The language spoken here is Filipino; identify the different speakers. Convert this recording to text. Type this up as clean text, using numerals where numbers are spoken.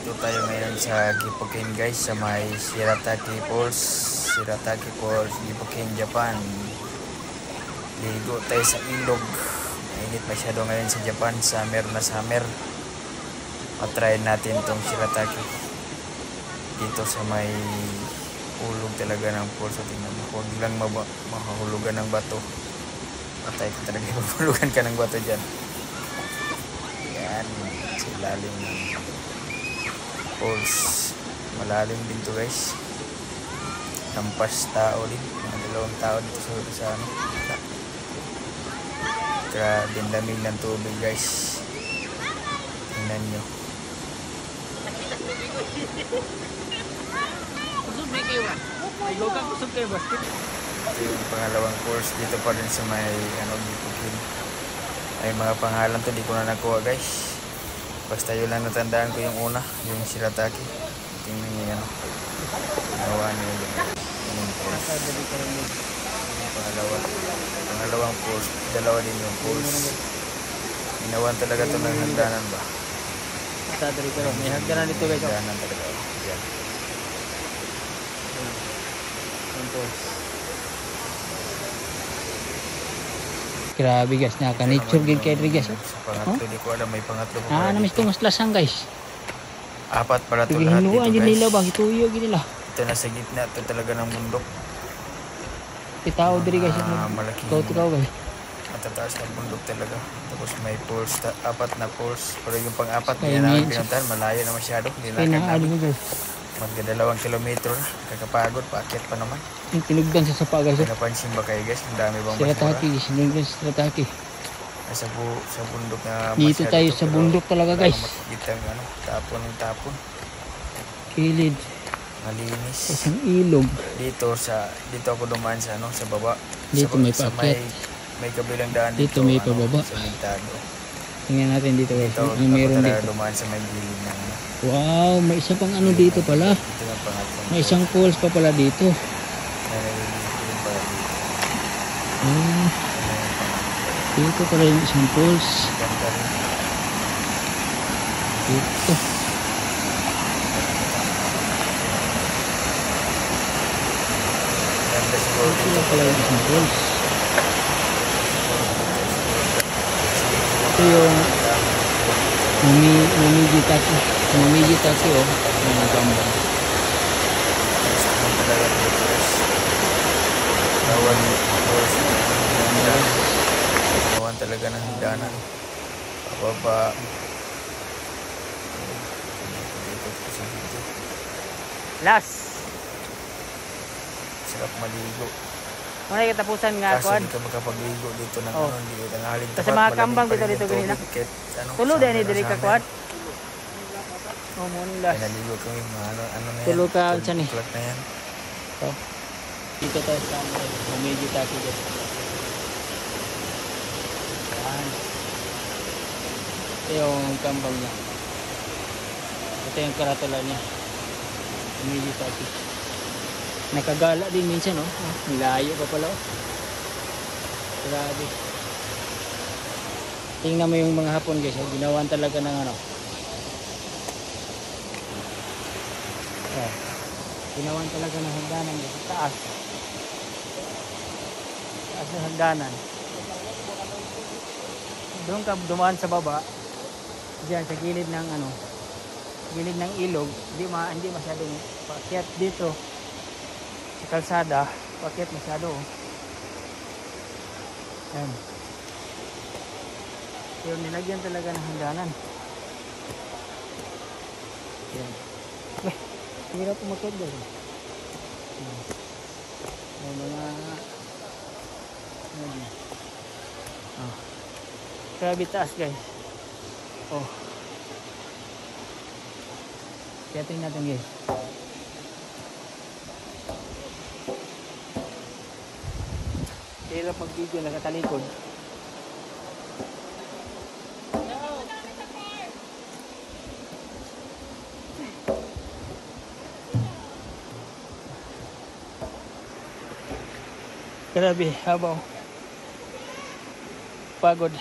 Speaker 1: Dito tayo ngayon sa Gipukin guys, sa may Shirataki Falls. Shirataki Falls, Gipukin, Japan. Ligo tayo sa ilog. Mainit masyado ngayon sa Japan, summer na summer. Matry natin tong Shirataki. Dito sa may hulog talaga ng falls. Tingnan mo, huwag lang mahulugan ng bato. Patay ka talaga, mahulugan ka ng bato dyan. Yan, sa ilalim ng falls. Malalim din to guys. Lampas tao din, mga 2 tao dito sa ano. Grabe ang lamig ng tubig guys. Tingnan nyo. Ito yung pangalawang course dito pa rin sa may Gipukin. Ay mga pangalan to, di ko na nakuha guys. Basta yun lang natandaan ko, yung una, yung Shirataki. Tingnan nyo yan. Nawa nyo yung course. Pangalawang course. Dalawa din yung course. Ginawan talaga ito ng hagdanan ba?
Speaker 2: May hagdanan dito guys.
Speaker 1: Hagdanan talaga. Yan.
Speaker 2: Grabe guys, naka-nature gid kay guys.
Speaker 1: Sa pangatlo, di ko alam, may pangatlo pa.
Speaker 2: Namis to mas lasang guys.
Speaker 1: 4 para ito lahat dito
Speaker 2: Hinuan
Speaker 1: guys.
Speaker 2: nila ba, ituyo gid nila.
Speaker 1: Ito nasa gitna, ito talaga ng bundok.
Speaker 2: Itao diri guys.
Speaker 1: Malaking
Speaker 2: Ikaw guys.
Speaker 1: matataas na bundok talaga. Tapos may falls, 4 na falls. Pero yung pang-4
Speaker 2: Kaya
Speaker 1: hindi namin
Speaker 2: minsan.
Speaker 1: pinuntahan, malayo na masyado.
Speaker 2: Kaya
Speaker 1: Nilakad
Speaker 2: naali
Speaker 1: namin.
Speaker 2: mo guys.
Speaker 1: Magda 2 kilometro na. Kakapagod, paakyat pa naman.
Speaker 2: Yung tinugdan sa sapa guys.
Speaker 1: Pinapansin ba kayo guys? Ang dami bang
Speaker 2: Shirataki
Speaker 1: basura?
Speaker 2: guys, sinugdan sa Shirataki.
Speaker 1: Sa bundok na
Speaker 2: Dito
Speaker 1: masyado
Speaker 2: tayo
Speaker 1: to,
Speaker 2: sa
Speaker 1: pero
Speaker 2: bundok talaga
Speaker 1: wala
Speaker 2: guys.
Speaker 1: kang makikita yung tapon ng tapon.
Speaker 2: Kilid.
Speaker 1: Malinis.
Speaker 2: Isang ilog.
Speaker 1: Dito ako dumaan sa sa baba.
Speaker 2: Dito may paakyat.
Speaker 1: May kabilang daan
Speaker 2: Dito may pababa.
Speaker 1: Sa Mintado.
Speaker 2: Tingnan natin dito guys.
Speaker 1: Dito
Speaker 2: Ano meron
Speaker 1: talaga
Speaker 2: dito?
Speaker 1: dumaan sa may gilid ng
Speaker 2: Wow, may isa pang ano dito pala.
Speaker 1: Ito yung pangatlong.
Speaker 2: May isang falls pa pala dito.
Speaker 1: Yung pala dito.
Speaker 2: Dito pala yung isang falls.
Speaker 1: Ganda rin.
Speaker 2: Dito.
Speaker 1: Ganda siguro
Speaker 2: Dito
Speaker 1: dito.
Speaker 2: pala yung isang falls. Ito yung Momiji-taki. Momiji-taki oh. Mga gamba.
Speaker 1: Gusto mo talaga dito guys. Gawan talaga ng hagdanan. Pababa. Dito sa dito.
Speaker 2: Last.
Speaker 1: Sarap maligo.
Speaker 2: Ano yung katapusan nga
Speaker 1: Kaso
Speaker 2: kuan?
Speaker 1: hindi ka makapagligo dito ng
Speaker 2: Oh.
Speaker 1: hindi ka tangaling
Speaker 2: Kasi mga kambang dito ganina. Tulo din ni diri ka kuan. Oh, morning last.
Speaker 1: Naligo kami mga ano na yan.
Speaker 2: Tulo ka dyan eh.
Speaker 1: Tulad na yan.
Speaker 2: So, dito tayo sa Momiji-taki guys. Yan. Ito yung kambang niya. Ito yung karatula niya. Momiji-taki. Nakagala din minsan oh. Nilayo pa pala oh. Grabe. Tingnan mo yung mga hapon guys. Oh. Ginawan talaga ng ano. Oh. Ginawan talaga ng hagdanan guys. Taas. Taas ng hagdanan. Doon ka dumaan sa baba. Diyan sa gilid ng ano. Gilid ng ilog. Hindi masyadong paakyat dito. Sa kalsada. Paakyat masyado oh. Ayan. Pero nilagyan talaga ng hagdanan. Ayan. Hirap umakyat guys. May mga grabe taas guys. Oh. Kaya tingnan natin guys. Hirap mag-video nakatalikod. Grabe, habaw. Pagod.